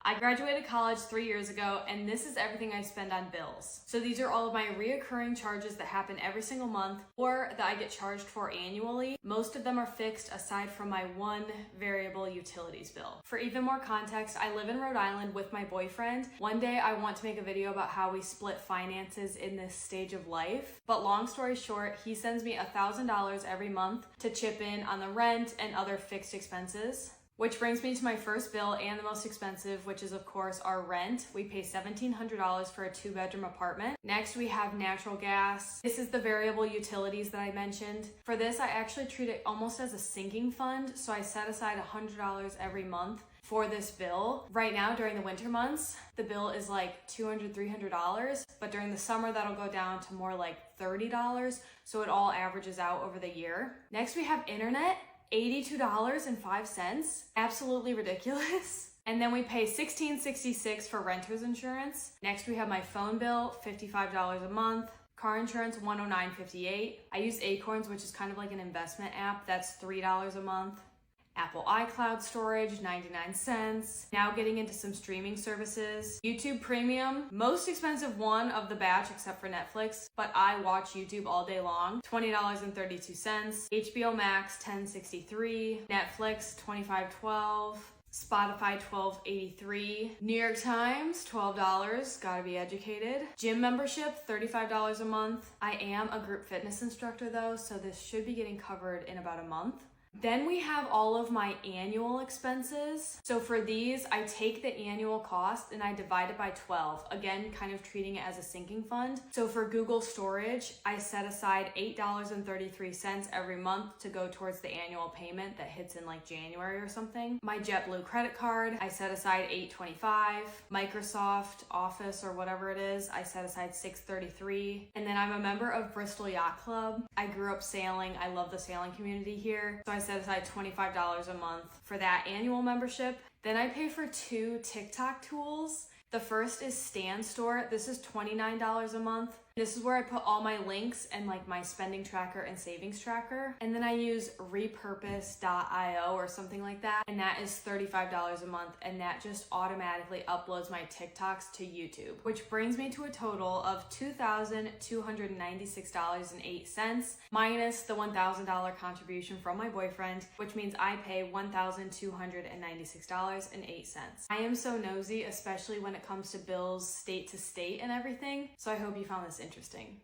I graduated college 3 years ago, and this is everything I spend on bills. So these are all of my reoccurring charges that happen every single month or that I get charged for annually. Most of them are fixed aside from my one variable utilities bill. For even more context, I live in Rhode Island with my boyfriend. One day I want to make a video about how we split finances in this stage of life. But long story short, he sends me $1,000 every month to chip in on the rent and other fixed expenses. Which brings me to my first bill and the most expensive, which is of course our rent. We pay $1,700 for a 2-bedroom apartment. Next we have natural gas. This is the variable utilities that I mentioned. For this, I actually treat it almost as a sinking fund. So I set aside $100 every month for this bill. Right now during the winter months, the bill is like $200, $300, but during the summer that'll go down to more like $30. So it all averages out over the year. Next we have internet. $82.05. Absolutely ridiculous. And then we pay $16.66 for renter's insurance. Next we have my phone bill, $55 a month. Car insurance, $109.58. I use Acorns, which is kind of like an investment app. That's $3 a month. Apple iCloud storage, 99 cents. Now getting into some streaming services. YouTube Premium, most expensive one of the batch except for Netflix, but I watch YouTube all day long, $20.32. HBO Max, $10.63. Netflix, $25.12. Spotify, $12.83. New York Times, $12, gotta be educated. Gym membership, $35 a month. I am a group fitness instructor though, so this should be getting covered in about a month. Then we have all of my annual expenses. So for these, I take the annual cost and I divide it by 12. Again, kind of treating it as a sinking fund. So for Google storage, I set aside $8.33 every month to go towards the annual payment that hits in like January or something. My JetBlue credit card, I set aside $8.25. Microsoft Office or whatever it is, I set aside $6.33. And then I'm a member of Bristol Yacht Club. I grew up sailing. I love the sailing community here. So I set aside $25 a month for that annual membership. Then I pay for 2 TikTok tools. The first is Stan Store. This is $29 a month. This is where I put all my links and like my spending tracker and savings tracker. And then I use repurpose.io or something like that. And that is $35 a month. And that just automatically uploads my TikToks to YouTube, which brings me to a total of $2,296.08 minus the $1,000 contribution from my boyfriend, which means I pay $1,296.08. I am so nosy, especially when it comes to bills state to state and everything. So I hope you found this interesting.